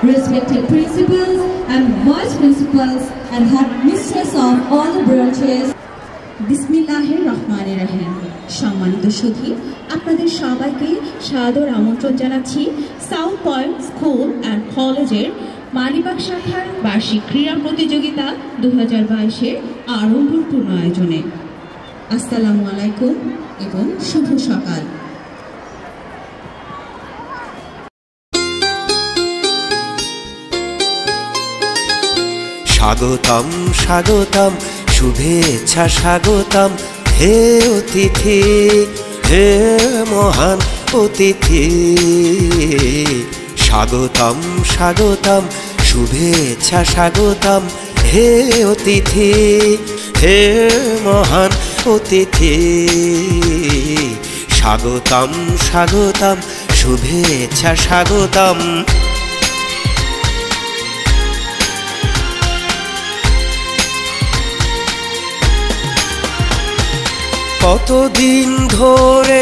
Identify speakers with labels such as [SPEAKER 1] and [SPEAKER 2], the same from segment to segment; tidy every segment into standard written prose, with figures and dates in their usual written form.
[SPEAKER 1] respected principals and vice principals and headmistress of all the branches. বিসমিল্লাহির রহমানির রহিম। সম্মানিত সুধী, আপনাদের সবাইকে সাদর আমন্ত্রণ জানাচ্ছি সাউথ পয়েন্ট স্কুল অ্যান্ড কলেজের মালিবাগ শাখার বার্ষিক ক্রীড়া প্রতিযোগিতা 2022-এর আড়ম্বরপূর্ণ আয়োজনে। আসসালামু আলাইকুম এবং শুভ সকাল।
[SPEAKER 2] স্বাগতম স্বাগতম শুভেচ্ছা স্বাগতম হে অতিথি, হে মহান অতিথি। স্বাগতম স্বাগতম শুভেচ্ছা স্বাগতম হে অতিথি, হে মহান অতিথি। স্বাগতম স্বাগতম শুভেচ্ছা স্বাগতম। কতদিন ধরে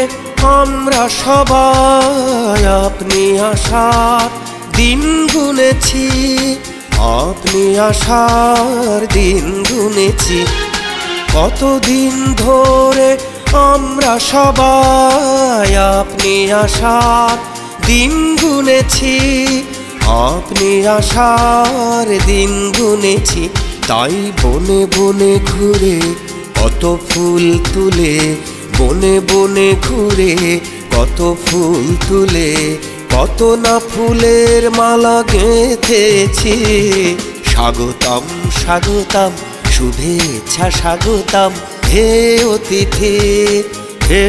[SPEAKER 2] আমরা সবাই আপনি আসার দিন গুনেছি, আপনি আসার দিন গুনেছি। কতদিন ধরে আমরা সবাই আপনি আসার দিন গুনেছি, আপনি আসার দিন গুনেছি। তাই বনে বনে ঘুরে কত ফুল তুলে, বনে বনে ঘুরে কত ফুল তুলে, কত না ফুলের মালা গেঁথেছি। স্বাগতম স্বাগতম শুভেচ্ছা স্বাগতম হে অতিথি, হে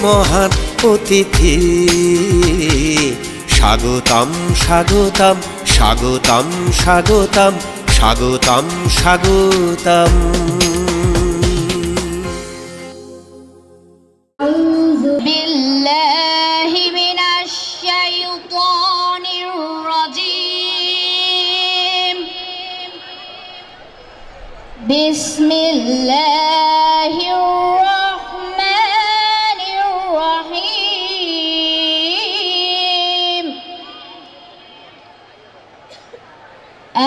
[SPEAKER 2] মহান অতিথি। স্বাগতম স্বাগতম স্বাগতম স্বাগতম স্বাগতম স্বাগতম।
[SPEAKER 3] বিসমিল্লাহির রহমানির রহিম।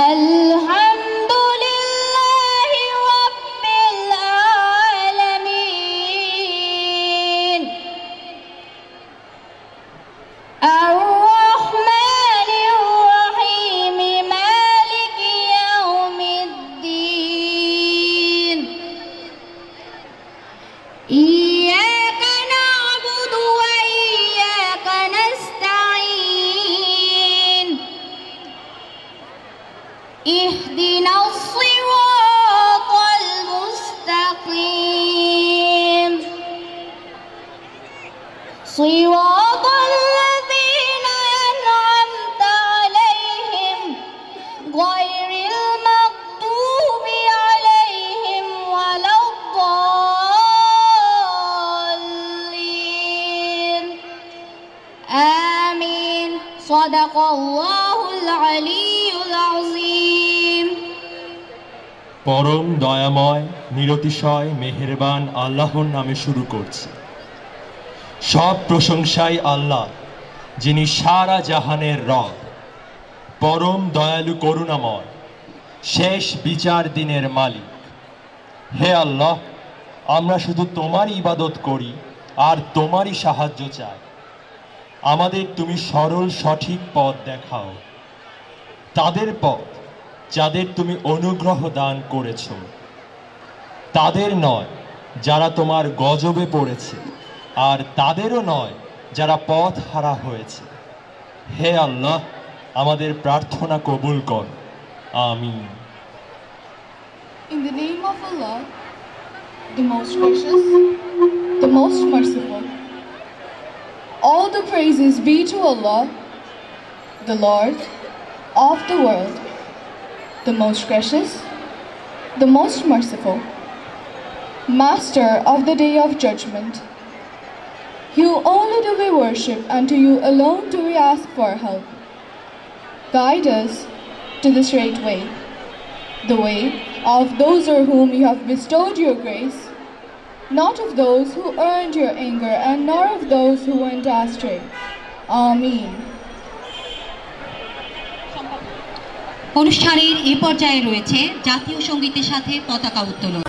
[SPEAKER 3] আলহামদুলিল্লাহি রাব্বিল আলামিন। إياك نعبد وإياك نستعين اهدنا الصراط المستقيم صراط الذين أنعمت عليهم غير المغضوب عليهم ولا آمين صدق الله العلي العظيم।
[SPEAKER 4] পরম দয়াময় নিরতিশয় মেহেরবান আল্লাহর নামে শুরু করছি। সব প্রশংসাই আল্লাহ, যিনি সারা জাহানের রব, পরম দয়ালু করুণাময়, শেষ বিচার দিনের মালিক। হে আল্লাহ, আমরা শুধু তোমারই ইবাদত করি আর তোমারই সাহায্য চাই। আমাদের তুমি সরল সঠিক পথ দেখাও, তাদের পথ যাদের তুমি অনুগ্রহ দান করেছ, তাদের নয় যারা তোমার গজবে পড়েছে, আর তাদেরও নয় যারা পথ হারা হয়েছে। হে আল্লাহ, আমাদের প্রার্থনা কবুল কর। আমিন।
[SPEAKER 5] In the name of Allah, the most gracious, the most merciful. All the praises be to Allah, the Lord of the world, the most gracious, the most merciful, Master of the day of judgment. You only do we worship, and to you alone do we ask for help. Guide us to the straight way, the way of those on whom you have bestowed your grace, not of those who earned your anger, and nor of those who went astray. Ameen.
[SPEAKER 6] অনুষ্ঠানের এ পর্যায়ে রয়েছে জাতীয় সঙ্গীতের সাথে পতাকা উত্তোলন।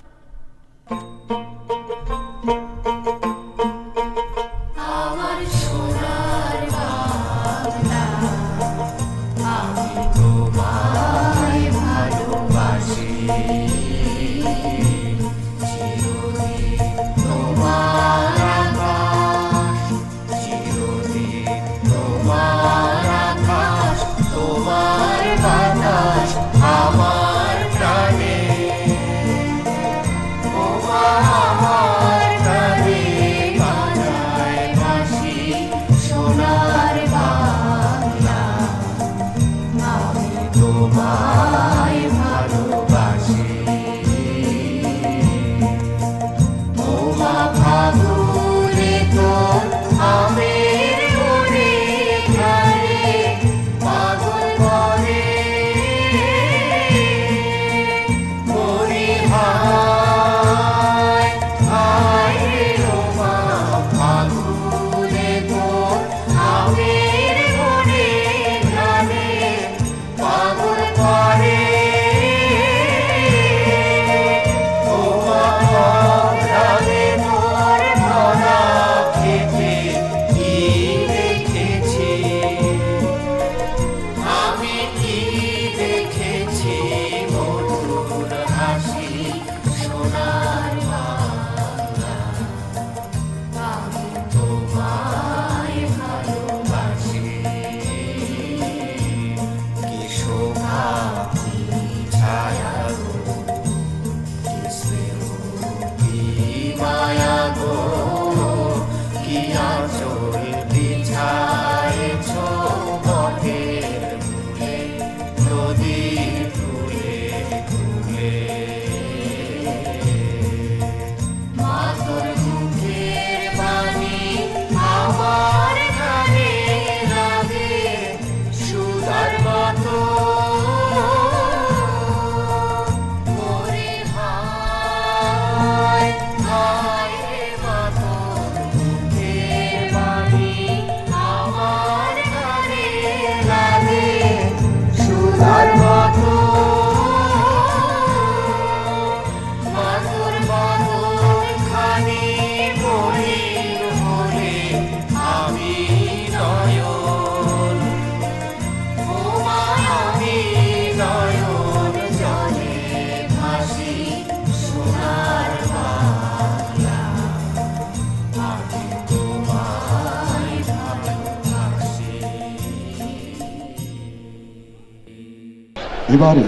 [SPEAKER 7] এবারে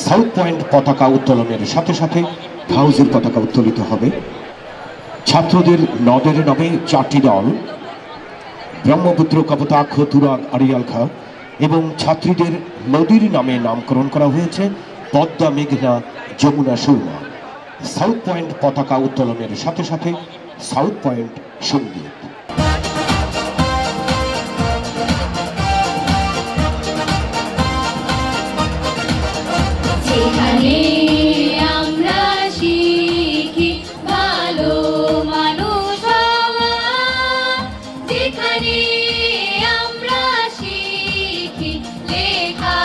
[SPEAKER 7] south point পতাকা উত্তোলনের সাথে সাথে হাউজের পতাকা উত্তোলিত হবে। ছাত্রদের নদের নামে 4টি দল, ব্রহ্মপুত্র, কপোতাক্ষ, তুরাগ, আড়িয়াল খাঁ, এবং ছাত্রীদের নদীর নামে নামকরণ করা হয়েছে পদ্মা, মেঘনা, যমুনা, সুরমা। সাউথ পয়েন্ট পতাকা উত্তোলনের সাথে সাথে সাউথ পয়েন্ট সঙ্গীত।
[SPEAKER 3] আমরা শিখি ভালো মানুষ হওয়া, যেখানে আমরা শিখি লেখা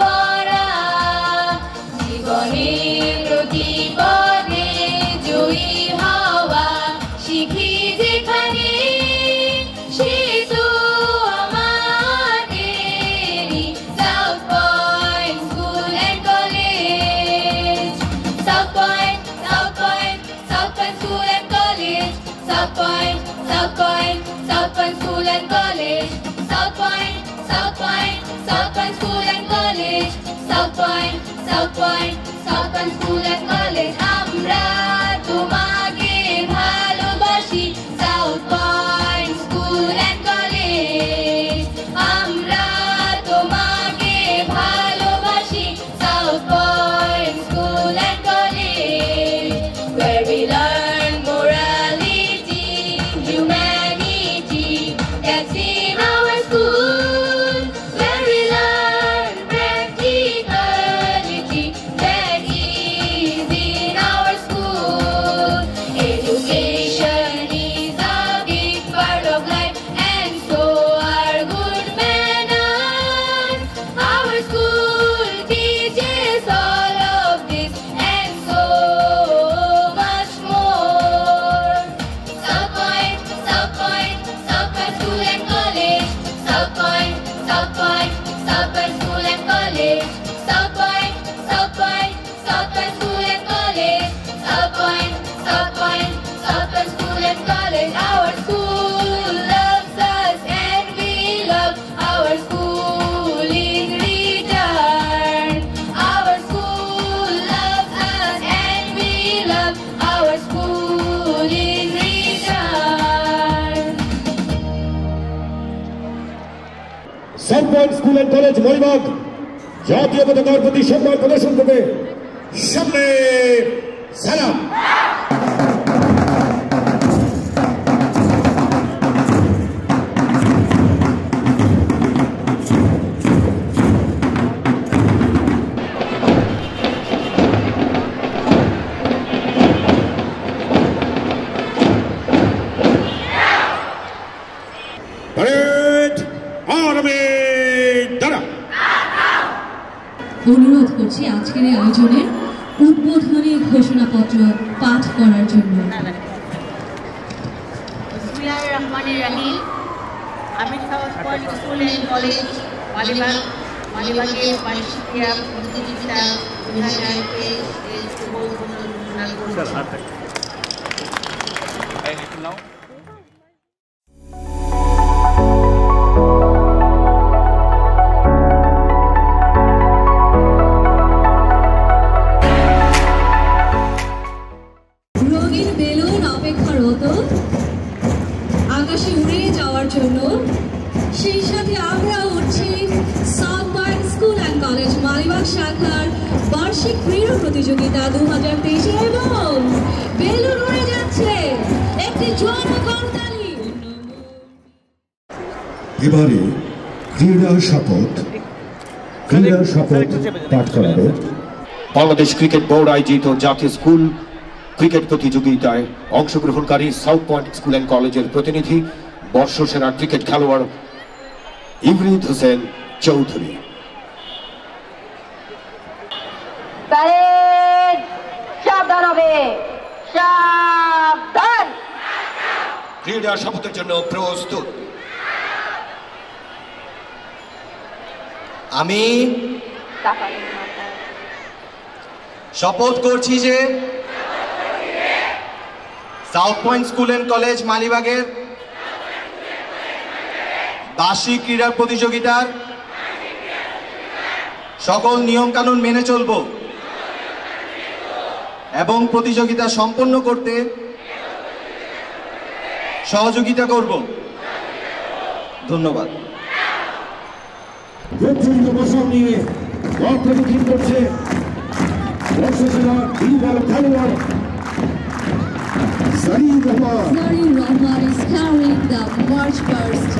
[SPEAKER 3] পড়া, জীবনে প্রতি পদে জয়ী হওয়া শিখি যেখানে, সে তো আমাদেরই south point school and college. South Point, South Point, South Point School and College. South Point, South Point, South Point School and College. South Point, South Point, South Point School and College. South Point, South Point, South Point School and College. আমরা তোমাকে ভালোবাসি South Point School and College. আমরা তোমাকে ভালোবাসি South Point School and College, where we learn morality, humanity. That's in our school, where we learn practicality. That is
[SPEAKER 7] point school and college Malibagh জাতীয় পতাকার প্রতি সম্মান প্রদর্শন করবে। সামনে সালাম।
[SPEAKER 1] অনুরোধ করছি আজকের এই আয়োজনের উদ্বোধনী ঘোষণাপত্র পাঠ করার জন্য।
[SPEAKER 8] বিসমিল্লাহির রহমানির রহিম। আমি South point school and College মালিবাগের বার্ষিক ক্রীড়া প্রতিযোগিতা 2023 এর শুভ উদ্বোধন ঘোষণা করছি।
[SPEAKER 1] রঙিন বেলুন অপেক্ষারত আকাশে উড়ে যাওয়ার জন্য, সেই সাথে আমরা উঠছি south point school and college Malibagh শাখার বার্ষিক ক্রীড়া প্রতিযোগিতা 2023 এবং বেলুন উড়ে যাচ্ছে। একটি জোরে করতালি।
[SPEAKER 7] এবারে ক্রীড়া শপথ পাঠ করাবে। বাংলাদেশ ক্রিকেট বোর্ড আয়োজিত জাতীয় স্কুল ক্রিকেট প্রতিযোগিতায় অংশগ্রহণকারী সাউথ পয়েন্ট স্কুল অ্যান্ড কলেজের প্রতিনিধি বর্ষসেরা ক্রিকেট খেলোয়াড় ইমরিদ হোসেন চৌধুরী।
[SPEAKER 8] সাবধান হবে, সাবধান।
[SPEAKER 7] ক্রীড়া শপথের জন্য প্রস্তুত।
[SPEAKER 9] আমি শপথ করছি যে South point school and College মালিবাগের বার্ষিক ক্রীড়া প্রতিযোগিতার সকল নিয়মকানুন মেনে চলব এবং প্রতিযোগিতা সম্পন্ন করতে সহযোগিতা করব। ধন্যবাদ।
[SPEAKER 7] নিয়ে করছে Zarir
[SPEAKER 1] Rahman is carrying the march past.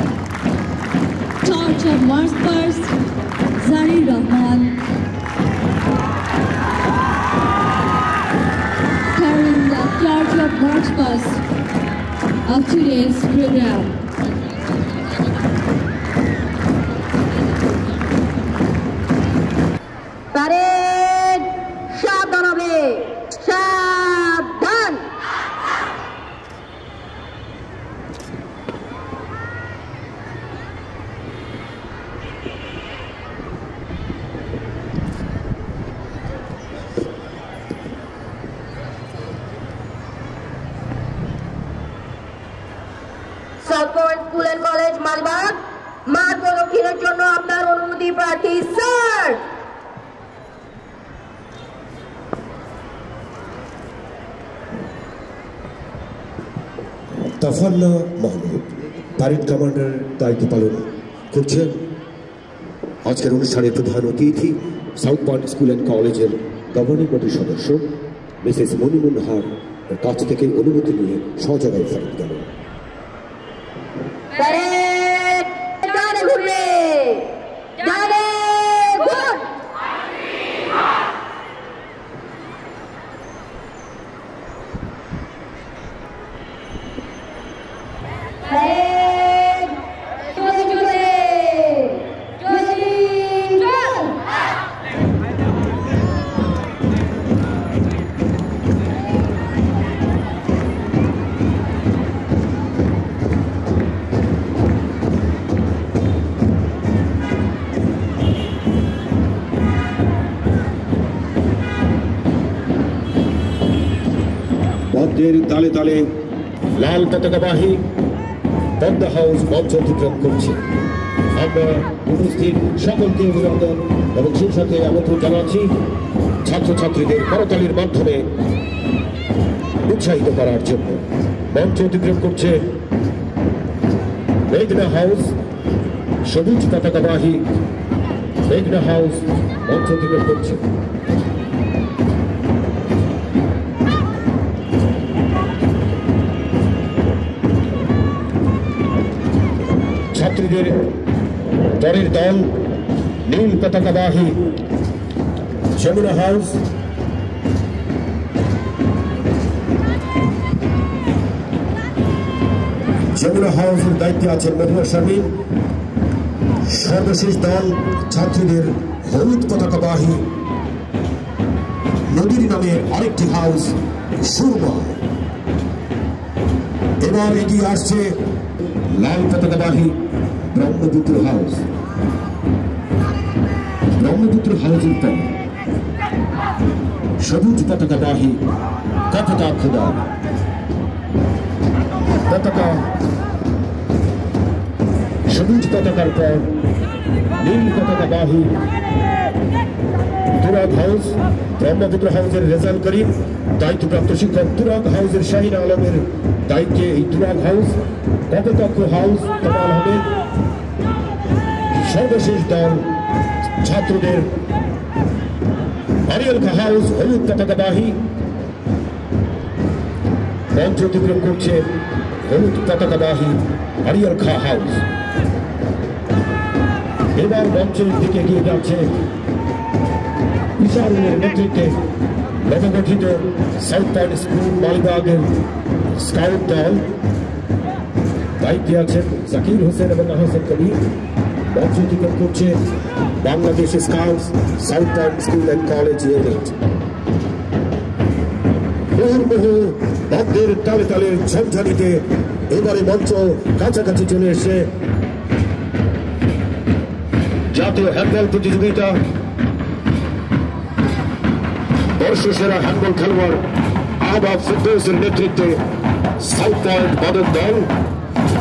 [SPEAKER 1] Torch of march past, Zarir Rahman carrying the torch of march past of today's program.
[SPEAKER 8] Parade, সাবধান হবে, সাবধান। South point school and college Malibagh মাঠ প্রদক্ষিণের জন্য আপনার অনুমতি প্রার্থী স্যার।
[SPEAKER 7] তাফান্না মাহমুদ প্যারেড কমান্ডার দায়িত্ব পালন করছেন। আজকের অনুষ্ঠানের প্রধান অতিথি সাউথ পয়েন্ট স্কুল অ্যান্ড কলেজের গভর্নিং বডির সদস্য মিসেস মনিমুন হার কাছ থেকে অনুমতি নিয়ে সহযোগায় ফেরত গেল। পদ্মের তালে তালে লাল পতাকাবাহী পদ্মা হাউস মঞ্চ অতিক্রম করছে। আমরা উপস্থিত সকলকে অভিনন্দন এবং সেই সাথে আমন্ত্রণ জানাচ্ছি ছাত্রছাত্রীদের করতালির মাধ্যমে উৎসাহিত করার জন্য। মঞ্চ অতিক্রম করছে মেঘনা হাউস সবুজ পতাকাবাহী মেঘনা হাউস মঞ্চ থেকে করছে। ছাত্রীদের দলের দল নীল পতাকাবাহী যমুনা হাউস, যমুনা হাউসের দায়িত্বে আছেন মধুয়া শারমিন। সর্বশেষ দল ছাত্রীদের হলুদ পতাকাবাহী নদীর নামে আরেকটি হাউস সুরমা। এবার এগিয়ে আসছে লাল পতাকাবাহী ব্রহ্মপুত্র হাউস। ব্রহ্মপুত্র হাউসের পর সবুজ পতাকাবাহী কপোতাক্ষ দল। পতাকা সবুজ পতাকার পর নীল পতাকাবাহী তুরাগ হাউস। ব্রহ্মপুত্র হাউসের রেজাল্ট করিম দায়িত্বপ্রাপ্ত শিক্ষক তুরাগ হাউসের শাহিন আলমের দায়িত্বে এই তুরাগ হাউস। কপোতাক্ষ হাউস তমাল আহমেদ। সর্বশেষ দল ছাত্রদের আরিয়াল খা হাউস হলুদ পতাকাবাহী মঞ্চ অতিক্রম করছে হলুদ পতাকাবাহী আরিয়াল খা হাউস। এবার মঞ্চের দিকে এগিয়ে যাচ্ছে ইশারুলের নেতৃত্বে নবগঠিত সাউথ পয়েন্ট স্কুল মালিবাগের স্কাউট দল। দায়িত্বে আছেন জাকির হোসেন এবং আহসান কবির। মঞ্চ অতিক্রম করছে Bangladesh scouts south point school and college unit. মুহুর্মুহু ভক্তের তালে তালে ঝঞ্ঝানিতে এবারে মঞ্চ কাছাকাছি চলে এসে জাতীয় হ্যান্ডবল প্রতিযোগিতা। বর্ষসেরা হ্যান্ডবল খেলোয়াড় আহবাব ফিরদৌসের নেতৃত্বে সাউথ পয়েন্ট বাদক দল,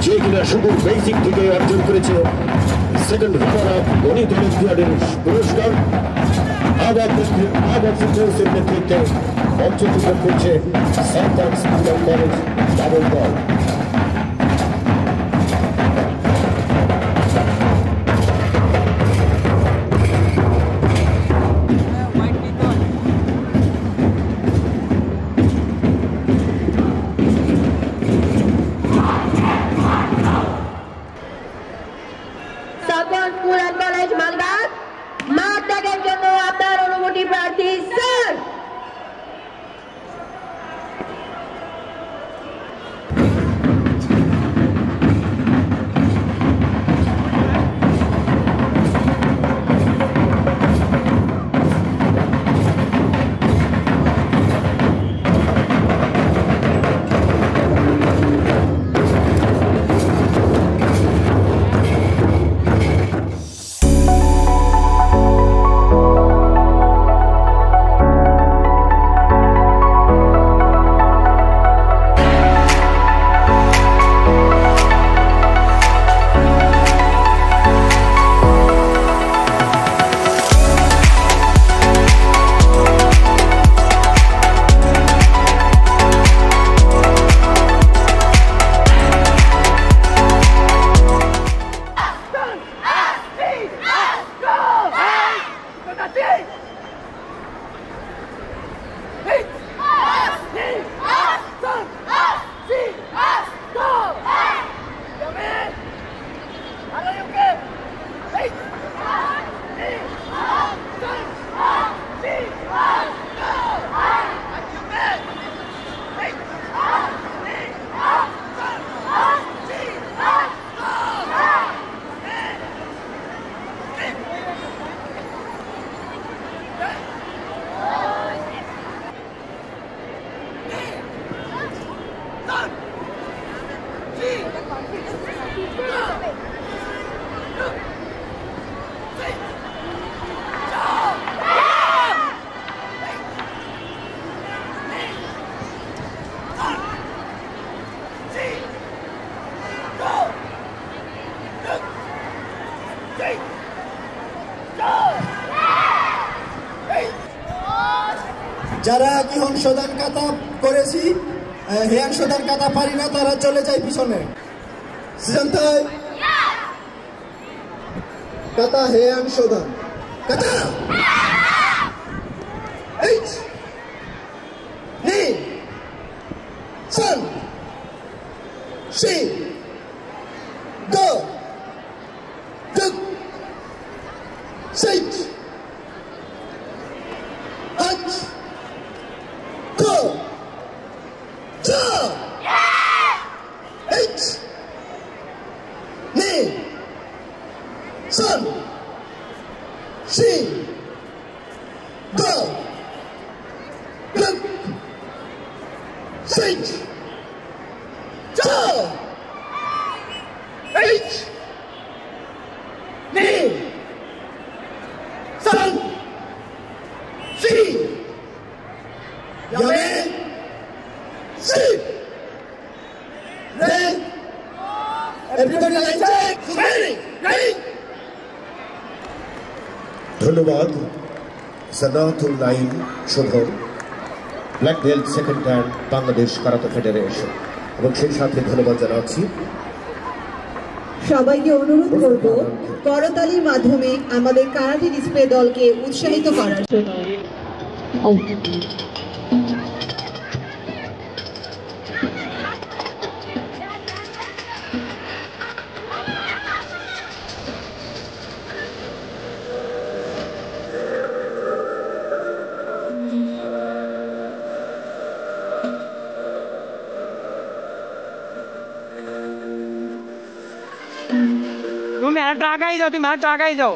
[SPEAKER 7] যে কিনা শুধু বেসিক থেকে অর্জন করেছে সেকেন্ড রানার আপ গণিত অলিম্পিয়াডের পুরস্কার। আহবাব ফিরদৌসের নেতৃত্বে মঞ্চ অতিক্রম করছে south point school and college বাদক দল।
[SPEAKER 8] স্কুল অ্যান্ড কলেজ মালিবাগ মাঠ ত্যাগের জন্য আপনার অনুমতি প্রার্থী স্যার।
[SPEAKER 10] যারা কি অংশদান কাতা করেছি হে অংশদান কাতা পারি না তারা চলে যায় পিছনে। সিজন্তাই kata Heyang Shodan. Kata! H. Ni. San. Shi. Go. Duk. Sit. Hut. Go. Ja. H. Ni. San. Shi. Go. Duk. Sit. Ja. H. Ni. San. Shi. Yame. Si. Re. Everybody like that. Ready. Ready.
[SPEAKER 7] ধন্যবাদ Sanatul Naim Shovon, black belt second time Bangladesh Karate Federation, এবং সেই সাথে ধন্যবাদ জানাচ্ছি
[SPEAKER 1] সবাইকে অনুরোধ করব করতালির মাধ্যমে আমাদের কারাতে ডিসপ্লে দলকে উৎসাহিত করার জন্য।
[SPEAKER 11] তুমি আর টাকাই যাও, তুমি আর টাকাই যাও।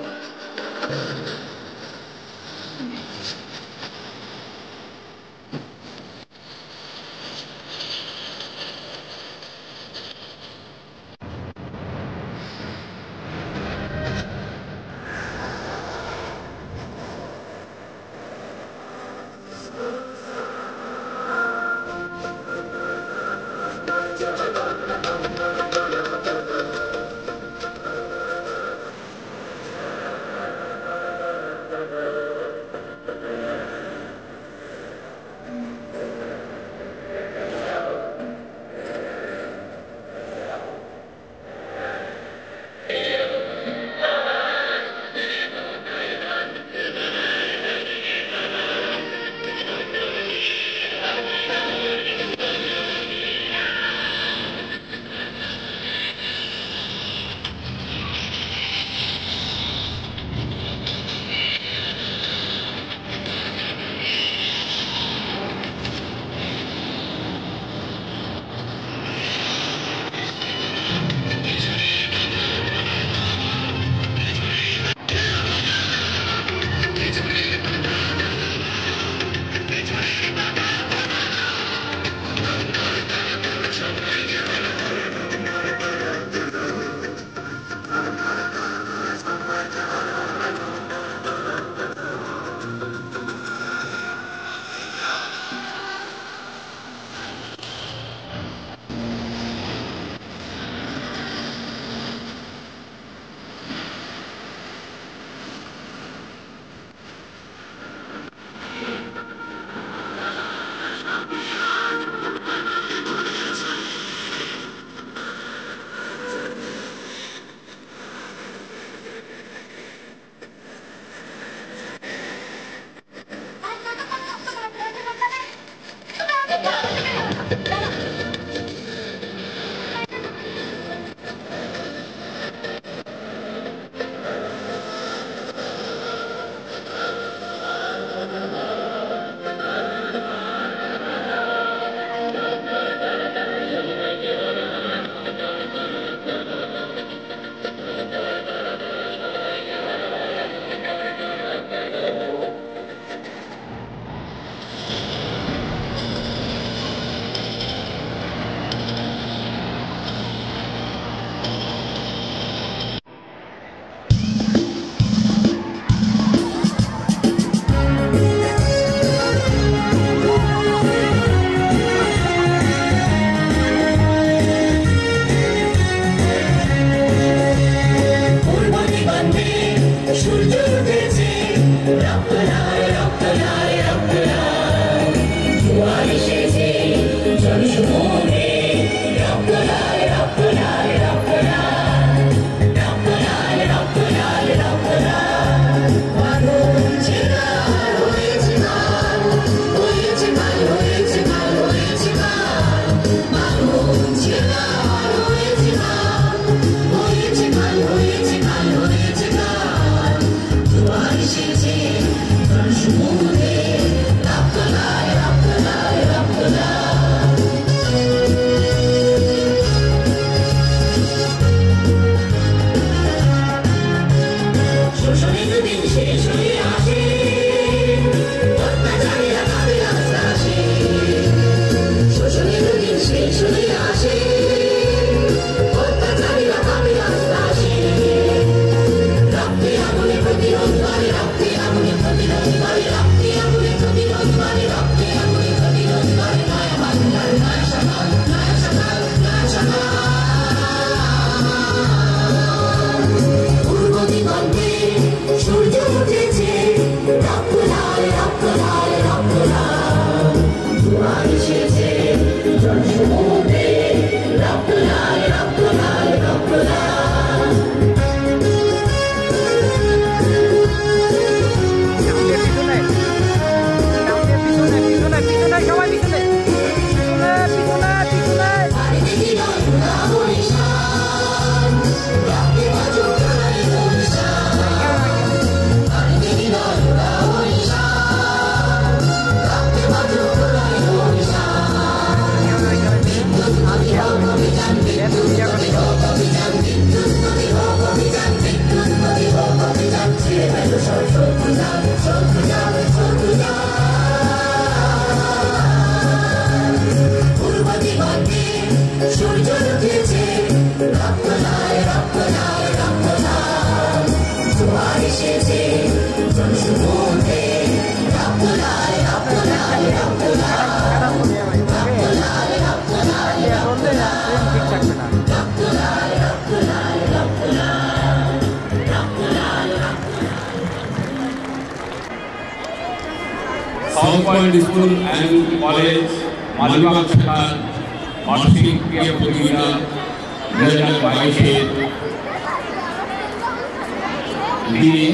[SPEAKER 12] South Point School and College Malibagh শাখার বার্ষিক ক্রীড়া প্রতিযোগিতা 2022-এর দিনে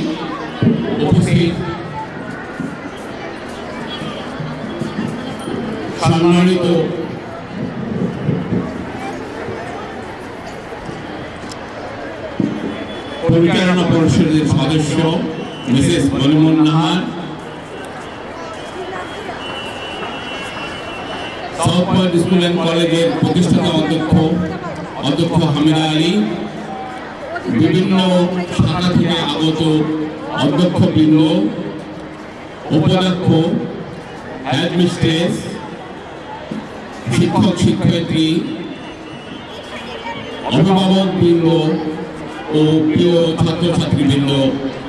[SPEAKER 12] উপস্থিত সম্মানিত পরিচালনা পরিষদের সদস্য Mrs Monimun Nahar, South point school and কলেজের প্রতিষ্ঠাতা অধ্যক্ষ হামিদা আলী, বিভিন্ন শাখা থেকে আগত অধ্যক্ষবৃন্দ, উপাধ্যক্ষ, হেডমিস্ট্রেস, শিক্ষক শিক্ষয়িত্রী, অভিভাবকবৃন্দ ও প্রিয় ছাত্রছাত্রীবৃন্দ,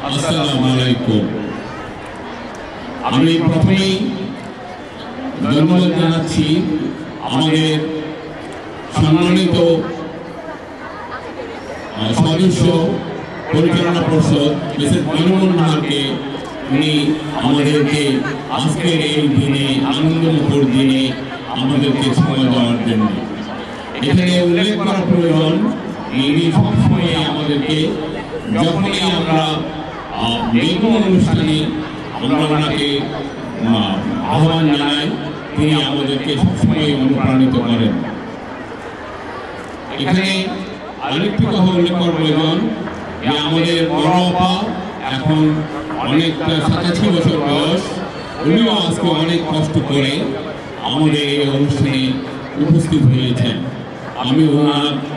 [SPEAKER 12] আসসালামু আলাইকুম। আমি প্রথমেই ধন্যবাদ জানাচ্ছি আমাদের সম্মানিত সদস্য পরিচালনা পরিষদ মিসেস মনিমুন নাহারকে, উনি আমাদেরকে আজকের এই দিনে আনন্দমুখর দিনে আমাদেরকে সময় দেওয়ার জন্য। এখানে উল্লেখ করা প্রয়োজন, ইনি সবসময় আমাদেরকে যখনই আমরা যে কোনো অনুষ্ঠানে আমরা ওনাকে আহ্বান জানাই, তিনি আমাদেরকে সবসময় অনুপ্রাণিত করেন। এখানে আরেকটি কথা উল্লেখ করা প্রয়োজন যে আমাদের বড় আপা এখন অনেকটা 87 বছর বয়স, উনিও আজকে অনেক কষ্ট করে আমাদের এই অনুষ্ঠানে উপস্থিত হয়েছেন। আমি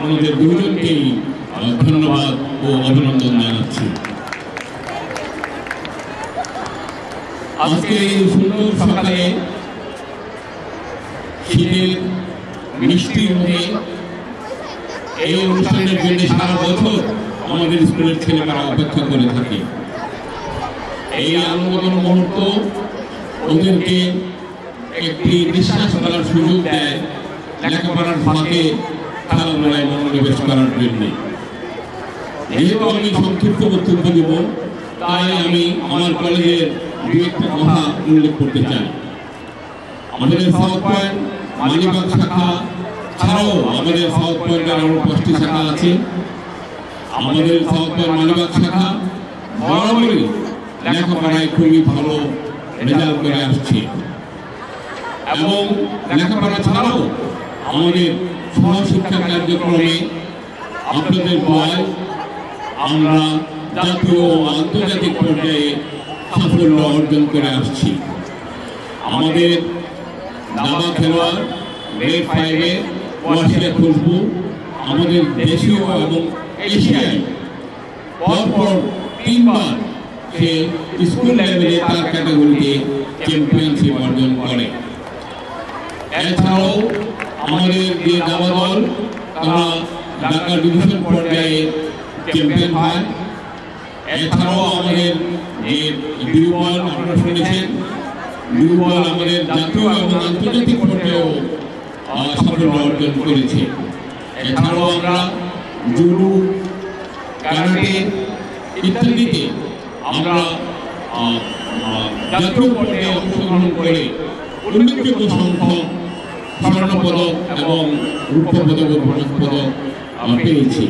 [SPEAKER 12] ওনাদের দুজনকেই ধন্যবাদ ও অভিনন্দন জানাচ্ছি। আজকে এই সুন্দর সকালে শীতের মিষ্টি রোদে এই অনুষ্ঠানের জন্য সারা বছর আমাদের স্কুলের ছেলেমেয়েরা অপেক্ষা করে থাকে। এই আনন্দঘন মুহূর্ত ওদেরকে একটি নিঃশ্বাস ফেলার সুযোগ দেয়, লেখাপড়ার ফাঁকে খেলাধুলায় মনোনিবেশ করার জন্য। যেহেতু আমি সংক্ষিপ্ত বক্তব্য দেব, তাই আমি আমার কলেজের দু একটা কথা উল্লেখ করতে চাই। আমাদের সাউথ পয়েন্ট মালিবাগ শাখা ছাড়াও আমাদের সাউথ পয়েন্টের আরো 5টি শাখা আছে। আমাদের সাউথ পয়েন্ট মালিবাগ শাখা বরাবরই লেখাপড়ায় খুবই ভালো রেজাল্ট করে আসছে এবং লেখাপড়া ছাড়াও আমাদের সহশিক্ষা কার্যক্রমে আপনাদের দোয়ায় আমরা জাতীয় ও আন্তর্জাতিক পর্যায়ে সাফল্য অর্জন করে আসছি। আমাদের দাবা খেলোয়াড় গ্রেড 5-এ ওয়াসিয়া খুশবু আমাদের দেশীয় এবং এশিয়ায় পরপর 3 বার সে স্কুল লেভেলে তার ক্যাটাগরিতে চ্যাম্পিয়নশিপ অর্জন করে। এছাড়াও আমাদের যে দাবা দল তারা ঢাকা ডিভিশন পর্যায়ে চ্যাম্পিয়ন হয়। এছাড়াও আমাদের যে বিউ বল আপনারা শুনেছেন, বিউ বল আমাদের জাতীয় এবং আন্তর্জাতিক পর্যায়েও সাফল্য অর্জন করেছে। এছাড়াও আমরা জুডো, কারাটে ইত্যাদিতে আমরা জাতীয় পর্যায়ে অংশগ্রহণ করে উল্লেখযোগ্য সংখ্যক স্বর্ণপদক এবং রূপপদক ও ব্রোঞ্জ পদক পেয়েছি।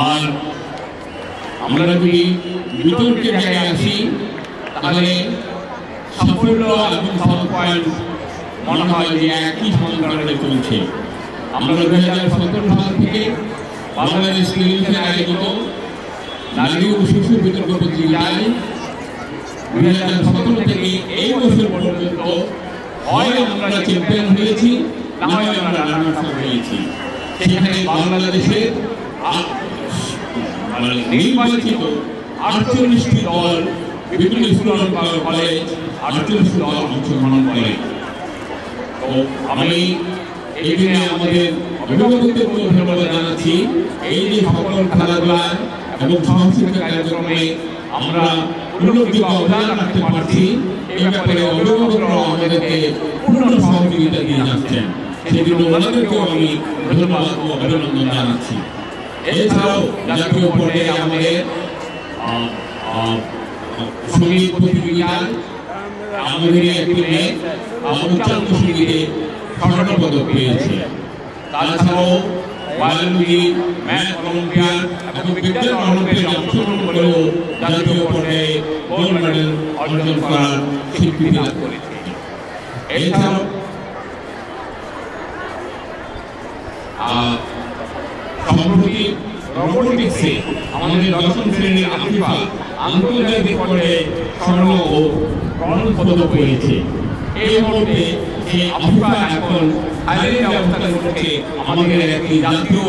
[SPEAKER 12] আর আমরা যদি বিতর্কের জায়গায় আসি তাহলে সাফল্য এবং সাউথ পয়েন্ট মনে হয় যে একই সমান্তরালে চলছে। আমরা 2017 সাল থেকে বাংলাদেশ টেলিভিশনে আয়োজিত নারী ও শিশু বিতর্ক প্রতিযোগিতায় 2017 থেকে এই বছর পর্যন্ত হয় আমরা চ্যাম্পিয়ন হয়েছি, না হয় আমরা রানার্স আপ হয়েছি। সেখানে বাংলাদেশের নির্বাচিত 48টি দল, বিভিন্ন স্কুল কলেজ 48টি দল অংশগ্রহণ করে। তো আমি এই দিনে আমাদের অভিভাবকদেরকে ধন্যবাদ জানাচ্ছি। এই যে সকল খেলাধুলা এবং সাংস্কৃতিক কার্যক্রমে আমরা উল্লেখযোগ্য অবদান রাখতে পারছি, এই ব্যাপারে অভিভাবকরাও আমাদেরকে পূর্ণ সহযোগিতা দিয়ে যাচ্ছেন। সেজন্য ওনাদেরকেও আমি ধন্যবাদ ও অভিনন্দন জানাচ্ছি। এছাড়াও জাতীয় পর্যায়ে আমাদের সঙ্গীত প্রতিযোগিতায় আমাদের একটি মেয়ে উচ্চাঙ্গ সঙ্গীতে স্বর্ণপদক পেয়েছে। তাছাড়াও বায়োলজি, ম্যাথ অলিম্পিয়াড এবং বিজ্ঞান অলিম্পিয়াডে অংশগ্রহণ করেও জাতীয় পর্যায়ে গোল্ড মেডেল অর্জন করার স্বীকৃতি লাভ করেছে। এছাড়াও সম্প্রতি রোবোটিক্সে আমাদের 10ম শ্রেণীর আফিফা আন্তর্জাতিক পর্যায়ে স্বর্ণ ও ব্রোঞ্জ পদক পেয়েছে। এই মুহূর্তে যে আফিফা এখন থাইল্যান্ডে অবস্থান করছে আমাদের একটি জাতীয়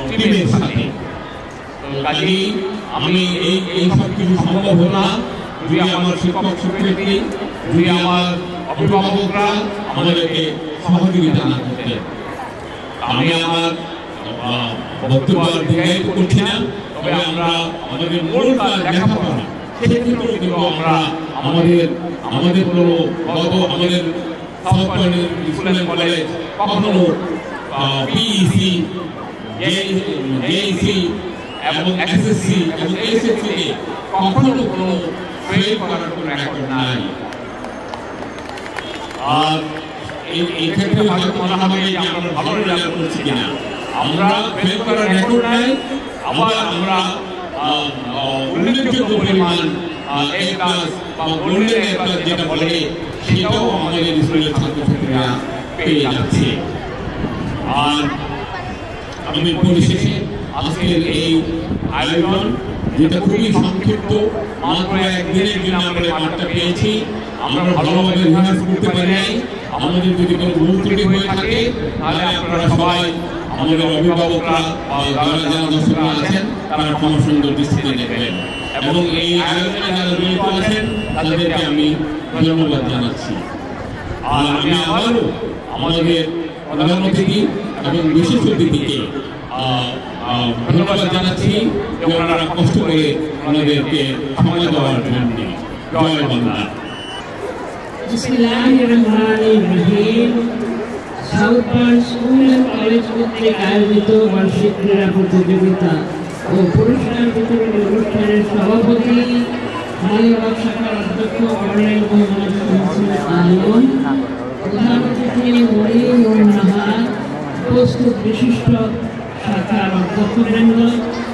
[SPEAKER 12] টিমের সাথে। কাজেই আমি এই সব কিছু সম্ভব হলো না যদি আমার শিক্ষক শিক্ষার্থী, যদি আমার অভিভাবকরা আমাদেরকে সহযোগিতা না করতেন। আমি আমার বক্তব্য দীর্ঘায়িত করছি না, তবে আমরা আমাদের মূল কাজ লেখাপড়া, সেক্ষেত্রে কিন্তু আমরা আমাদের কোনো আমাদের south point school and college কখনো পিইসি, জেইসি এবং এসএসসি এবং এসএসসি কখনো কোনো ফেল করার কোনো রেকর্ড নাই। আর এই ক্ষেত্রে হয়তো মনে হবে যে আমরা ভালো রেজাল্ট করছি কিনা, আমরা ফেল করার রেকর্ড নাই। আবার আমরা উল্লেখযোগ্য পরিমাণ এ প্লাস বা গোল্ডেন এ প্লাস যেটা বলে সেটাও আমাদের স্কুলের ছাত্রছাত্রীরা পেয়ে যাচ্ছে। আর আমি পরিশেষে আজকের এই আয়োজন, যেটা খুবই সংক্ষিপ্ত, মাত্র একদিনের জন্য আমরা মাঠটা পেয়েছি, আমরা ভালোভাবে রিহার্স করতে পারি নাই। আমাদের যদি কোনো ভুল ত্রুটি হয়ে থাকে তাহলে আপনারা সবাই, আমাদের অভিভাবকরা বা যারা দর্শকরা আছেন তারা ক্ষমা সুন্দর দৃষ্টিতে দেখবেন। এবং এই আয়োজনে যারা জড়িত আছেন তাদেরকে আমি ধন্যবাদ জানাচ্ছি। আর আমি আবারও আমাদের প্রধান অতিথি এবং বিশেষ অতিথিকে ধন্যবাদ জানাচ্ছি যে ওনারা কষ্ট করে ওনাদেরকে সময় দেওয়ার জন্য। জয় বাংলা।
[SPEAKER 13] বিসমিল্লাহিররহমানিররহিম। South point school and College কর্তৃক আয়োজিত বার্ষিক ক্রীড়া প্রতিযোগিতা ও পুরস্কার বিতরণী অনুষ্ঠানের সভাপতি মালিবাগ শাখার অধ্যক্ষ কর্নেল মোহাম্মদ শামসুল আলম, প্রধান অতিথি মনিরুন নাহার, উপস্থিত বিশিষ্ট শাখার অধ্যক্ষবৃন্দ,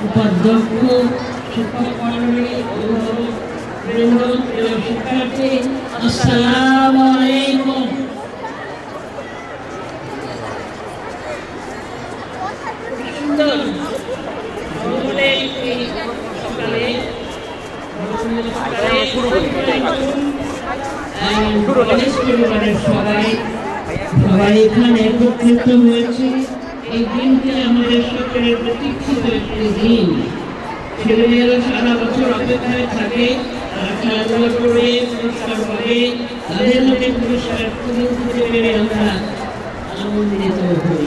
[SPEAKER 13] উপাধ্যক্ষ, শিক্ষক মণ্ডলী, অভিভাবকবৃন্দ, প্রিয় শিক্ষার্থী, আসসালামু আলাইকুম। সুন্দর এই পরিবারের সবাই এখানে একত্রিত হয়েছে। এই দিনটি আমাদের সকলের প্রতীক্ষিত একটি দিন। ছেলেমেয়েরা সারা বছর অপেক্ষায় থাকে, তারা খেলাধুলা করে পুরস্কার পাবে, তাদের হাতে পুরস্কার তুলে দিতে পেরে আমরা আনন্দিত হই,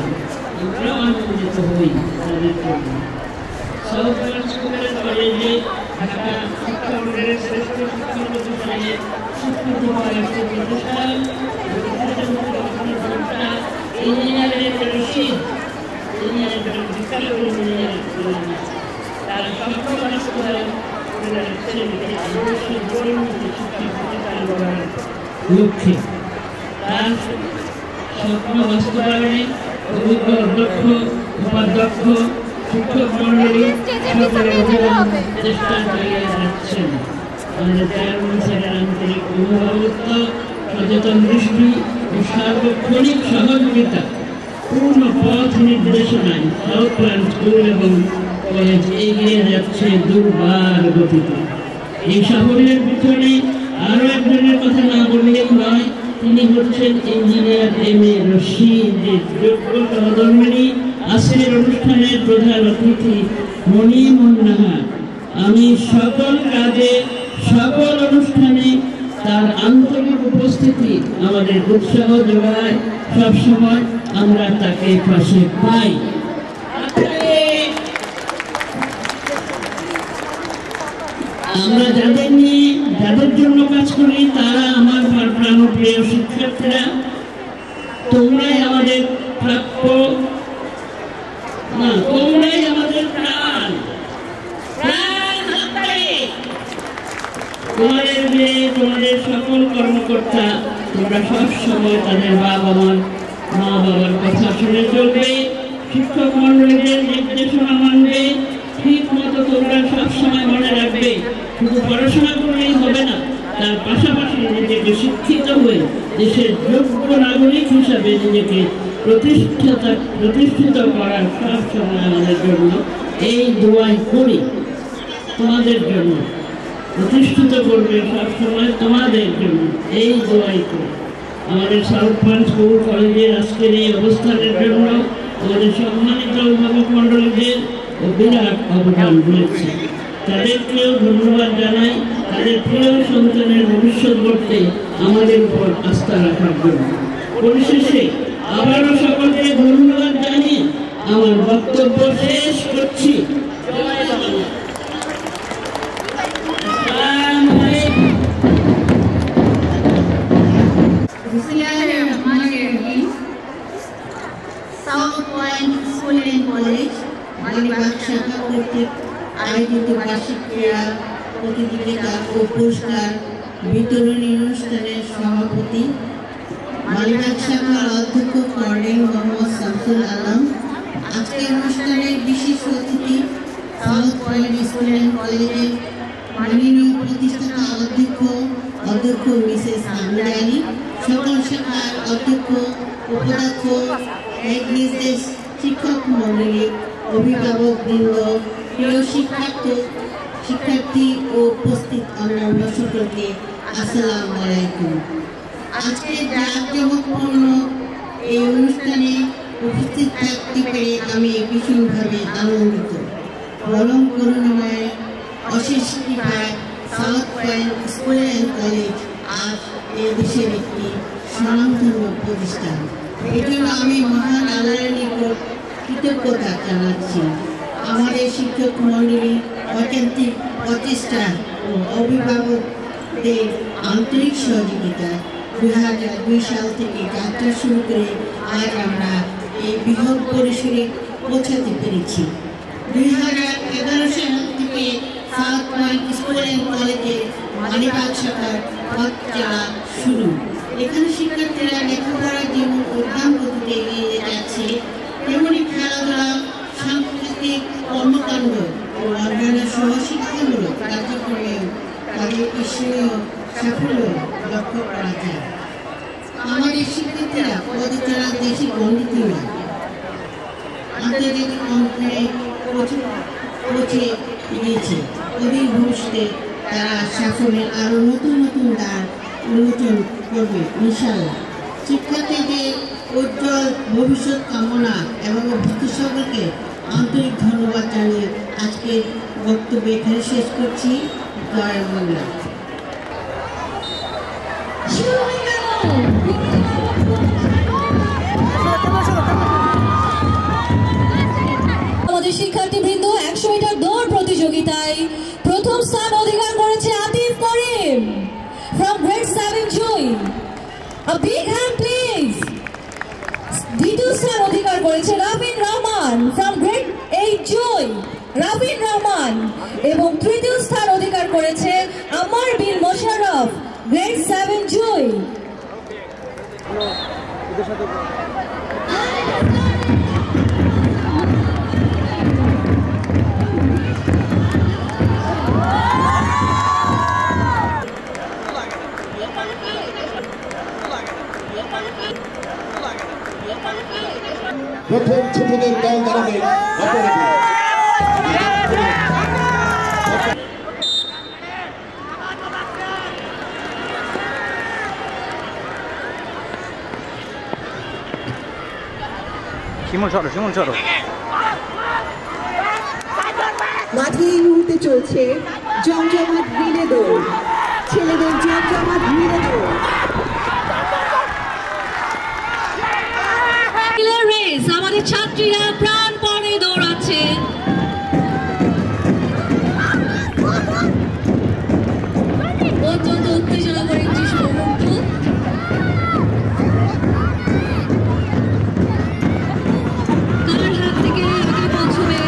[SPEAKER 13] আমরাও আনন্দিত হই তাদের জন্য। সাউথ পয়েন্ট স্কুল অ্যান্ড কলেজে ঢাকা শিক্ষা বোর্ডের শ্রেষ্ঠ শিক্ষা প্রতিষ্ঠানে স্বীকৃতি পাওয়া একটি প্রতিষ্ঠান। ইঞ্জিনিয়ারিং রশিদ তারা স্বপ্ন বাস্তবায়ন করে রাখছেন লক্ষ্যে। তার স্বপ্ন বাস্তবায়নে অভিজ্ঞ অধ্যক্ষ, উপাধ্যক্ষ, শিক্ষক মন্ডলী সকলের অবদান চেষ্টা চালিয়ে যাচ্ছেন। আমাদের চেয়ারম্যান স্যারের আন্তরিক অভিভাবকত্ব, সচেতন দৃষ্টি ও সার্বক্ষণিক সহযোগিতা, পূর্ণ পথ নির্দেশনায় সাউথ পয়েন্ট স্কুল এবং কলেজ এগিয়ে যাচ্ছে দুর্বার গতিতে। এই সাফল্যের পিছনে আরো একজনের কথা না বললেই নয়, তিনি হচ্ছেন ইঞ্জিনিয়ার এম.এ. রশিদ, যোগ্য সহধর্মিণী। আজকের অনুষ্ঠানের প্রধান অতিথি মণি মুন্নাহার। আমি সকল কাজে, সকল অনুষ্ঠানে তার আন্তরিক উপস্থিতি আমাদের উৎসাহ যোগায়। সবসময় আমরা তাকে পাশে পাই। আমরা যাদের জন্য কাজ করি তারা আমার প্রাণপ্রিয় শিক্ষার্থীরা। তোমরাই আমাদের প্রাপ্য, না তোমরাই আমাদের প্রাণ। তোমাদের মেয়ে, তোমাদের সকল কর্মকর্তা, তোমরা সব সময় তাদের মা বাবার কথা শুনে চলবে, শিক্ষক মন্ডলীদের নির্দেশনা মানবে, ঠিক মতো তোমরা সবসময় মনে রাখবে শুধু পড়াশোনা করলেই হবে না, তার পাশাপাশি নিজেকে শিক্ষিত হয়ে দেশের যোগ্য নাগরিক হিসাবে নিজেকে প্রতিষ্ঠিত করার সবসময় আমাদের জন্য এই দোয়াই করি। তোমাদের জন্য প্রতিষ্ঠিত করবে সবসময়, তোমাদের জন্য এই দোয়াই করি। আমাদের সাউথ পয়েন্ট স্কুল কলেজের আজকের এই অবস্থানের জন্য আমাদের সম্মানিত অভিভাবক মন্ডলীদের বিরাট অবদান রয়েছে। তাদেরকেও ধন্যবাদ জানাই, তাদের প্রিয় সন্তানের ভবিষ্যৎ গড়তে আমাদের উপর আস্থা রাখার জন্য। পরিশেষে আবারও সকলকে ধন্যবাদ জানিয়ে আমার বক্তব্য শেষ করছি।
[SPEAKER 14] South point school and college Malibagh শাখা কর্তৃক আয়োজিত বার্ষিক ক্রীড়া প্রতিযোগিতা ও পুরস্কার বিতরণী অনুষ্ঠানের সভাপতি, মালিবাগ শাখার অধ্যক্ষ কর্নেল মোহাম্মদ শামসুল আলম। আজকের অনুষ্ঠানের বিশেষ অতিথি সাউথ পয়েন্ট স্কুল অ্যান্ড কলেজের মাননীয় প্রতিষ্ঠাতা অধ্যক্ষ মিসেস আমিনা আলী, সকল শাখার অধ্যক্ষ, উপাধ্যক্ষ, হেড মিস্ট্রেস, শিক্ষক মন্ডলী, অভিভাবক বৃন্দ, প্রিয় শিক্ষার্থী ও উপস্থিত অন্যান্য সকলকে আসসালামু আলাইকুম। আজকে জাঁকজমকপূর্ণ এই অনুষ্ঠানে উপস্থিত থাকতে পেরে আমি ভীষণভাবে আনন্দিত। বরং করুণাময় অশেষ কৃপায় south point school and college আজ এই দেশের একটি স্বনামধন্য প্রতিষ্ঠান। এজন্য আমি মহান আল্লাহর নিকট কৃতজ্ঞতা জানাচ্ছি। আমাদের শিক্ষক মন্ডলী, অত্যন্তিক প্রচেষ্টা ও অভিভাবকদের আন্তরিক সহযোগিতা 2002 সাল থেকে যাত্রা শুরু করে আজ আমরা এই বৃহৎ পরিসরে পৌঁছাতে পেরেছি। 2011 সাল থেকে সাউথ পয়েন্ট স্কুল অ্যান্ড কলেজের মালিবাগ শাখার পথ চলা শুরু। এখানে শিক্ষার্থীরা লেখাপড়ার যেমন উদ্যম গতিতে এগিয়ে যাচ্ছে, তেমনি খেলাধুলা, সাংস্কৃতিক কর্মকাণ্ড ও অন্যান্য সহশিক্ষামূলক কার্যক্রমেও তাদের ঈশ্বরীয় সাফল্য লক্ষ্য করা যায়। আমাদের শিক্ষার্থীরা পদচারণা দেশে বন্দিত নয়, আন্তর্জাতিক অঙ্গনে পৌঁছে গিয়েছে। অদূর ভবিষ্যতে তারা সাফল্যের আরো নতুন নতুন দ্বার উন্মোচন করবে ইনশাআল্লাহ। শিক্ষার্থীদের উজ্জ্বল ভবিষ্যৎ কামনা এবং উপস্থিত সকলকে আন্তরিক ধন্যবাদ জানিয়ে আজকের বক্তব্য এখানে শেষ করছি। জয় বাংলা।
[SPEAKER 1] আমাদের শিক্ষার্থীবৃন্দ 100 মিটার দৌড় প্রতিযোগিতায় প্রথম স্থান অধিকার করেছে আতিফ করিম from grade 7 Joy. A big hand please. দ্বিতীয় স্থান অধিকার করেছে Rabin Rahman from grade 8 Joy. Rabin Rahman এবং তৃতীয় স্থান অধিকার করেছে আমার বিন মোশাররফ grade 7 Joy.
[SPEAKER 7] প্রথম ছোটদের দল দাঁড়াবে
[SPEAKER 1] মাঠে এই মুহূর্তে চলছে জমজমাট রিলে দৌড়, ছেলেদের জমজমাট রিলে দৌড়। আমাদের ছাত্রীরা প্রাণপণে দৌড়াচ্ছে। অত্যন্ত উত্তেজনাকর একটি মুহূর্ত। কার হাত থেকে আগে পৌঁছবে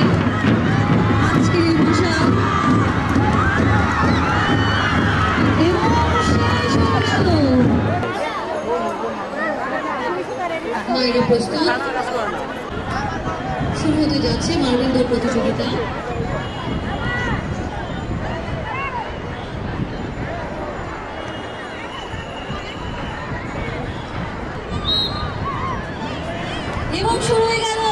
[SPEAKER 1] আজকের এই পোশাক এবং শেষ হয়ে গেল। মায়ের প্রস্তুত শুরু হতে যাচ্ছে মার্বেল দৌড় প্রতিযোগিতা। এবং শুরু হয়ে গেল।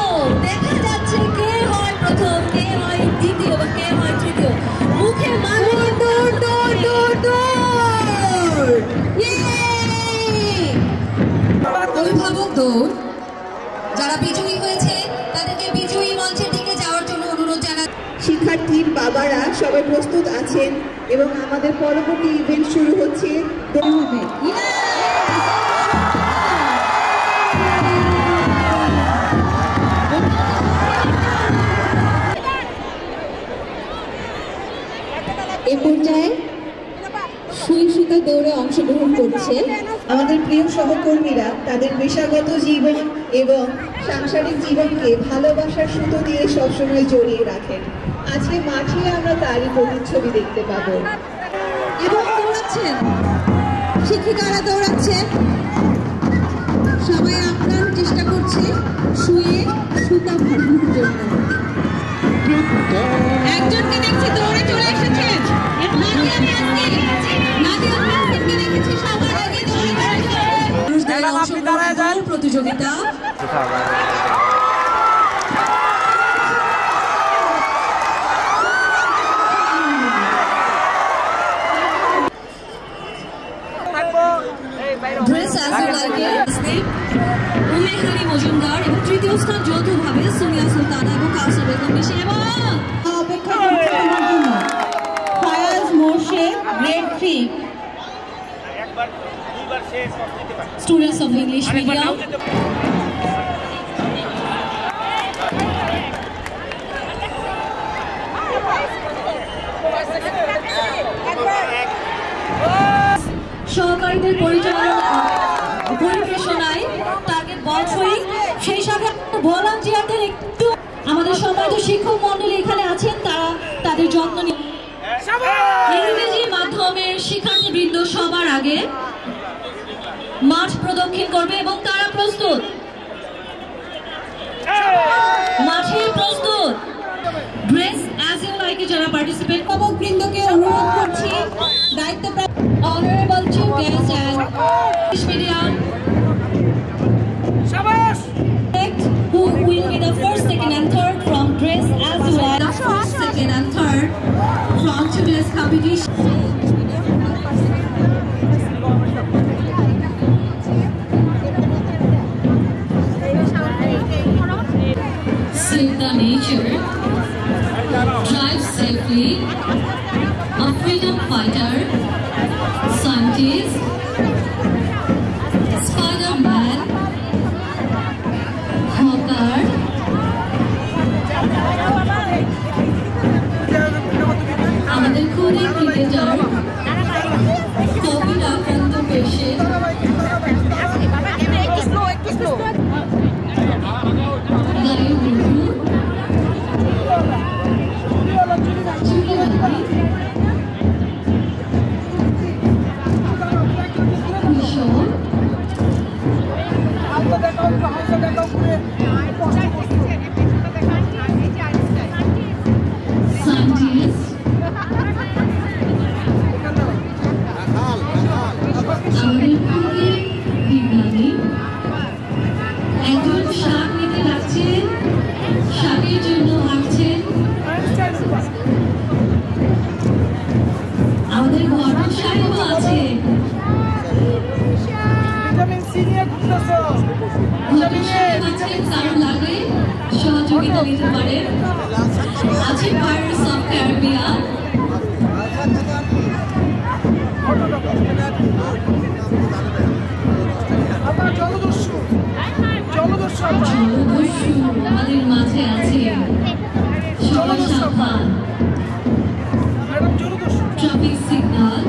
[SPEAKER 1] দেখা যাচ্ছে কে হয় প্রথম, কে হয় দ্বিতীয় বা কে হয় তৃতীয়। মুখে মার্বেল দৌড় দৌড় দৌড় দৌড়। অভিভাবক দৌড়। যারা বিজয়ী হয়েছে তাদেরকে বিজয়ী মঞ্চের দিকে যাওয়ার জন্য অনুরোধ জানাই। শিক্ষার্থীর বাবারা সবাই প্রস্তুত আছেন এবং আমাদের পরবর্তী ইভেন্ট শুরু হচ্ছে। এ পর্যায়ে সুই সুতা দৌড়ে অংশগ্রহণ করছে আমাদের প্রিয় সহকর্মীরা তাদের পেশাগত জীবন এবং সাংসারিক জীবনকে ভালোবাসার সুতো দিয়ে সবসময় জড়িয়ে রাখেন। আজকে মাঠে আমরা তারই প্রতিচ্ছবি দেখতে পাবো। এবং দৌড়াচ্ছেন শিক্ষিকারা, দৌড়াচ্ছেন সবাই আপ্রাণ চেষ্টা করছে সুইয়ে সুতা ভরানোর জন্য। একজনকে দেখছি দৌড়ে চলে এসেছেন, প্রতিযোগিতা। উমেহারি মজুমদার এবং তৃতীয় স্থান যৌথভাবে সুমিয়া সুলতানা এবং কাউসার বেগম মিশে এবং অপেক্ষা করছে তোমার জন্য Fayaz Morshed grade 3 students of English medium. সহকারীদের পরিবেশনায় টার্গেট বল থ্রোয়িং, সেই সাথে ভলান্টিয়ারদের একটু আমাদের সম্মানিত শিক্ষক মন্ডলী এখানে আছেন, তারা তাদের যত্ন নিয়ে ইংরেজি মাধ্যমের শিক্ষার্থীবৃন্দ সবার আগে মাঠ প্রদক্ষিণ করবে এবং তারা প্রস্তুত, মাঠে প্রস্তুত। ড্রেস অ্যাজ ইউ লাইক এ যারা পার্টিসিপেট বৃন্দকে অনুরোধ করছি দায়িত্বপ্রাপ্ত honourable chief guest and medium শাবাশ who will be the first, second and third from dress as you like, the first, second and third from today's competition. সাহেব আছে কারণ লাগলে সহযোগিতা নিতে পারেন আছে পাইরেটস অফ ক্যারিবিয়ান জলদস্যু আমাদের মাঝে আছে সবাই সাবধান ট্রাফিক সিগন্যাল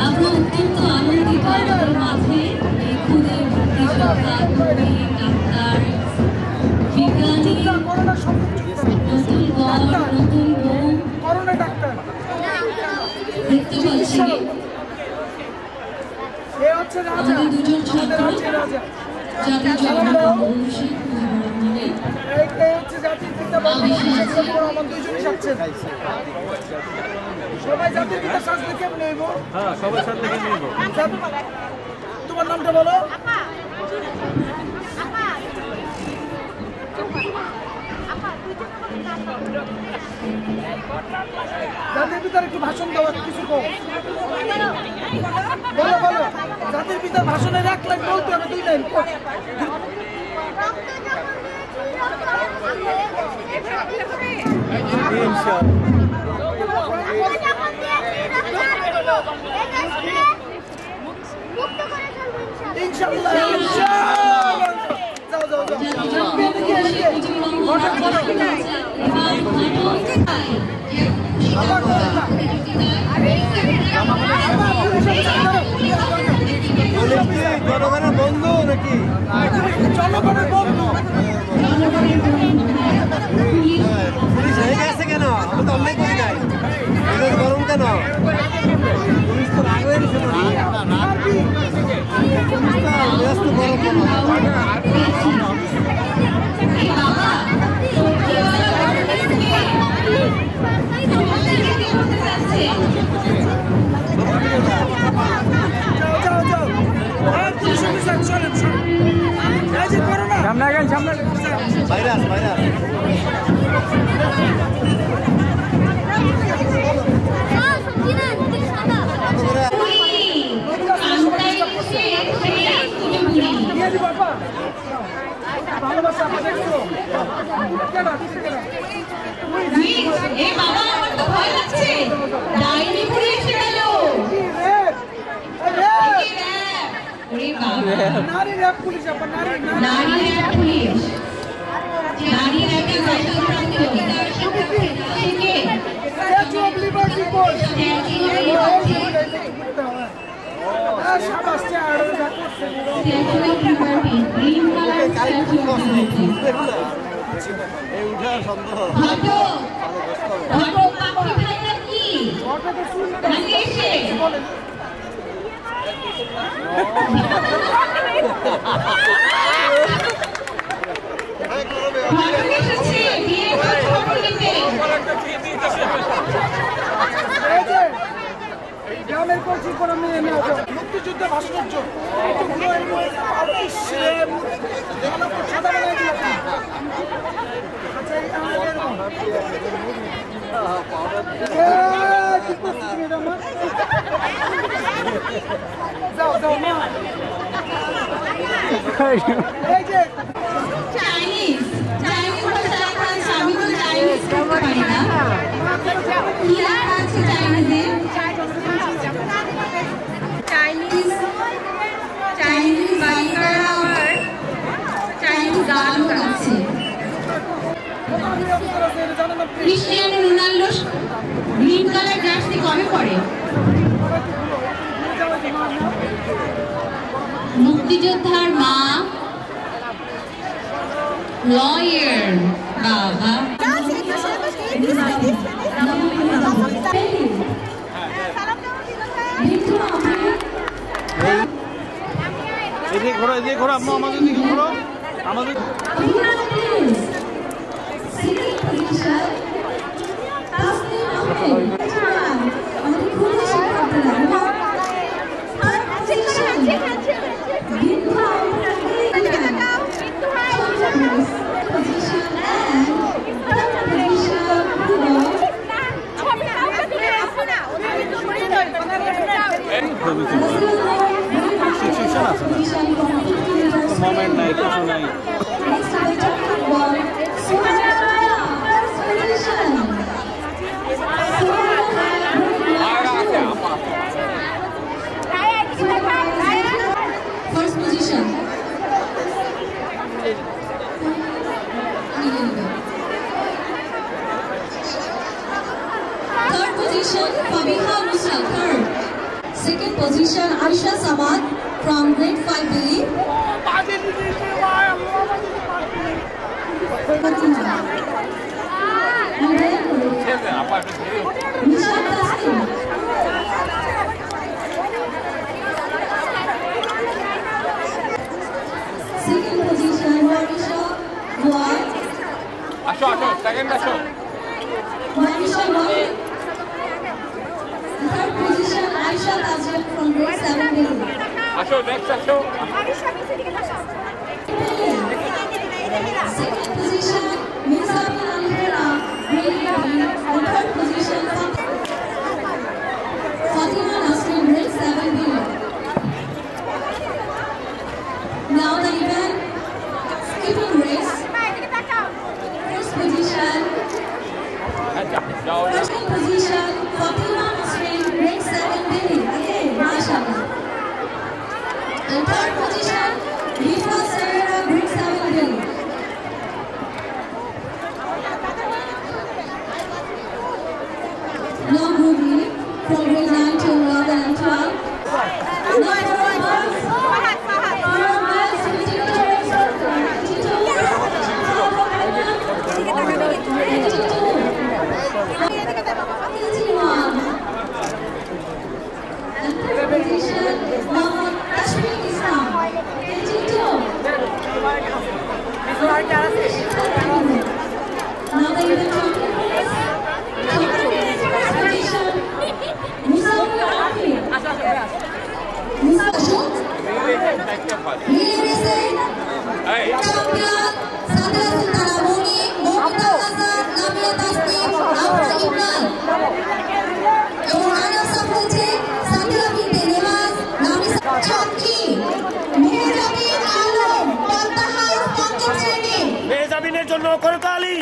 [SPEAKER 1] আমরা অত্যন্ত আনন্দিত আমাদের মাঝে এই খুদে মুক্তিযোদ্ধা কর্মী ডাক্তার বিজ্ঞানী নতুন বর নতুন বউ দেখতে পাচ্ছি আমাদের দুজন ছাত্র জাতির জনক বংশী
[SPEAKER 15] সবাই জাতির পিতা সাজলে কেমন নেব? হ্যাঁ, সবাই সাজলে কেমন নেব? তোমার নামটা বলো। জাতির পিতার একটু ভাষণ দেওয়া কিছু কম বলো বলো। জাতির পিতার ভাষণের 1 লাইন বলতে হবে, 2 লাইন। জনগণের বন্ধু নাকি? জনগণের বন্ধু পুলিশ হয়ে গেছে কেন? আমি তো অন্যায় করি নাই। গরম কেন? পুলিশ তো রাগ হয়ে গেছে। গরম কেন? সামনে গেল সামনে ভাইরাস ভাইরাস ভালোবাসা দেখছো
[SPEAKER 1] এ বাবা আমার তো ভয় লাগছে ডাইনি ঘুরে এসে গেল ওরে বাবা
[SPEAKER 15] নারী র‍্যাব পুলিশ আপা
[SPEAKER 1] নারী র‍্যাব পুলিশ নারী র‍্যাবের দায়িত্বপ্রাপ্ত থেকে
[SPEAKER 15] Statue of Liberty course Statue of Liberty শাবাশ চাড় করছে
[SPEAKER 1] Statue of Liberty green colour Statue of Liberty
[SPEAKER 15] এই উঠার সন্দেহ
[SPEAKER 1] হটো হটো পাখি ভাইরা কি
[SPEAKER 15] হটো তো শুন
[SPEAKER 1] ভাই এসে
[SPEAKER 15] গ্রামের কলসি করে নিয়ে মুক্তিযুদ্ধে ভাস্কর্য সাদা বানাই দিল যাও যাও এই যে
[SPEAKER 1] চাইনিজ চাইনিজ ভাষা আছে আমি তো চাইনিজ করতে পারি না কি লেখা আছে চাইনিজে চাইনিজ চাইনিজ বালিকারা আবার চাইনিজ গানও গাচ্ছে Cristiano Ronaldo green colour jersey কবে পরে মুক্তিযোদ্ধার মা লয়ার বাবা
[SPEAKER 15] এদিকে ঘোরো এদিকে ঘোরো আম্মা আমাদের দিকে ঘোরো আমাদের
[SPEAKER 1] position Aisha Samad from grade 5 B. Nisha Taslim. Second position Monisha Ward.
[SPEAKER 16] Second
[SPEAKER 1] Monisha Ward. Third position Aisha Tajir from grade 7 B.
[SPEAKER 16] Next
[SPEAKER 1] Second position Mizamin Alhera, grade 8 B. And third position Fatima Nasrin, grade 7 B. Now the event skipping race. First position Fatima Nasrin, grade 7 B. Okay, mashallah. And third position Rifa Sarah, grade 7 B. Now moving from grade 9 to 11 and 12. Now
[SPEAKER 16] মেহজাবিনের জন্য করতালি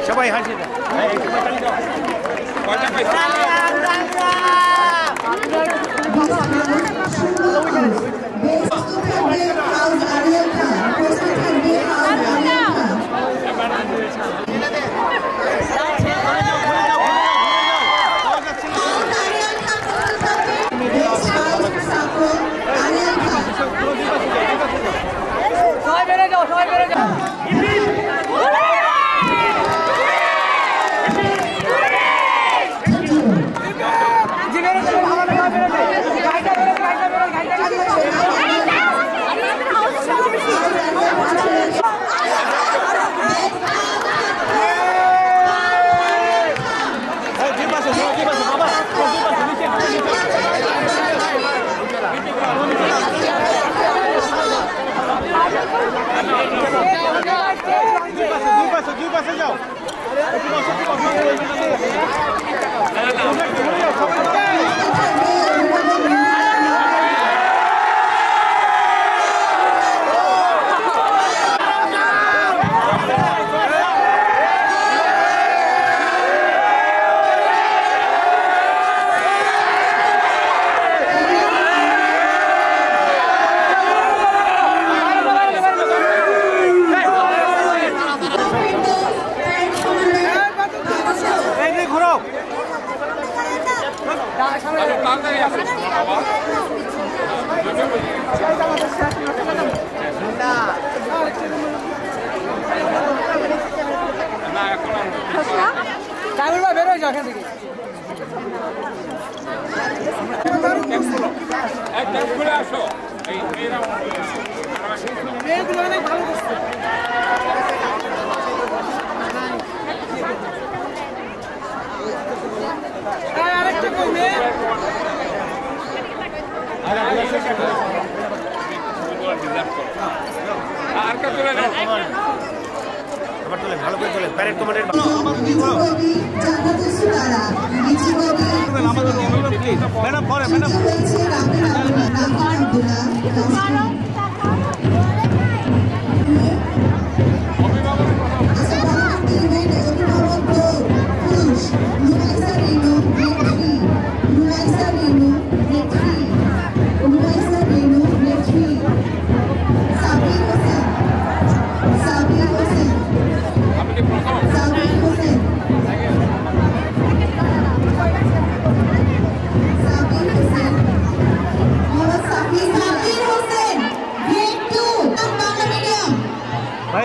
[SPEAKER 16] সবাই হাসি দাও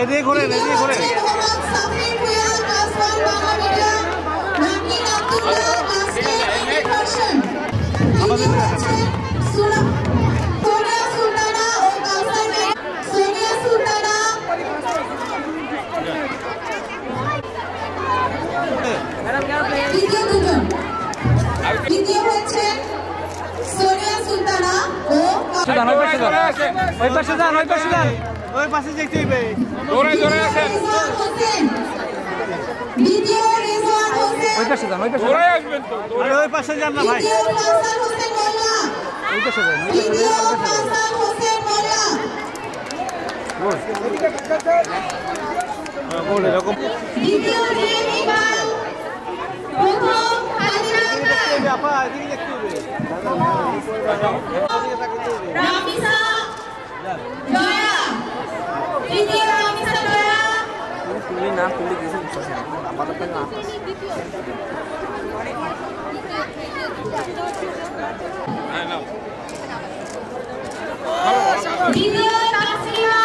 [SPEAKER 15] এদিকে ঘুরে
[SPEAKER 1] দ্বিতীয় হচ্ছে সোনিয়া সুলতানা ও
[SPEAKER 15] ওই পাশে যান ওই পাশে দেখতে হইবে জোরে আসেন
[SPEAKER 1] দ্বিতীয় রিজওয়ান হোসেন
[SPEAKER 15] ওই পাশে যান জোরে আসবেন তো ওই পাশে যান না ভাই
[SPEAKER 1] কাউসার হোসেন মোল্লা
[SPEAKER 15] ওই পাশে যান
[SPEAKER 1] কাউসার হোসেন মোল্লা
[SPEAKER 15] বলে এরকম
[SPEAKER 1] দ্বিতীয় রিম ইকবাল প্রথম হাজিরা খান
[SPEAKER 15] আপা এদিকে দেখতে হইবে
[SPEAKER 1] রামিসা জয়া তৃতীয় রামিসা জয়া
[SPEAKER 15] তুমি নাম তুলে দিয়েছেন আপাতত না
[SPEAKER 1] দ্বিতীয় তাসলিমা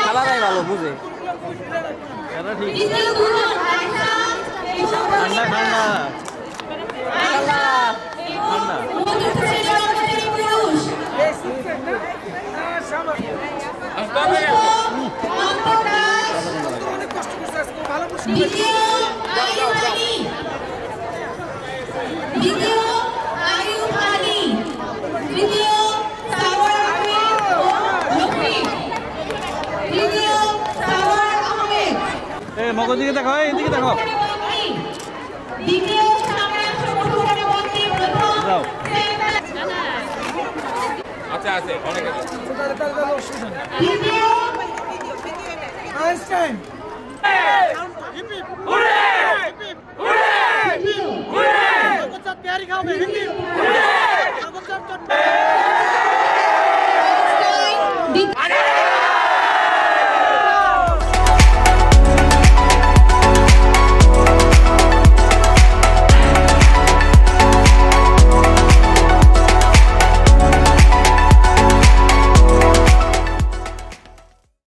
[SPEAKER 15] খেলাটাই ভালো বুঝে
[SPEAKER 1] দ্বিতীয় দুজন আয়েশা
[SPEAKER 15] ঠান্ডা ঠান্ডা মগজ দিকে দেখো এদিকে দেখো
[SPEAKER 1] দ্বিতীয় সামনে মন্ত্রী প্রথম
[SPEAKER 16] আচ্ছা আছে অনেক আছে
[SPEAKER 1] দ্বিতীয়
[SPEAKER 15] আইনস্টাইন
[SPEAKER 16] উড়ে উড়ে উড়ে
[SPEAKER 15] কত তৈরি খাবে হিন্দি
[SPEAKER 16] উড়ে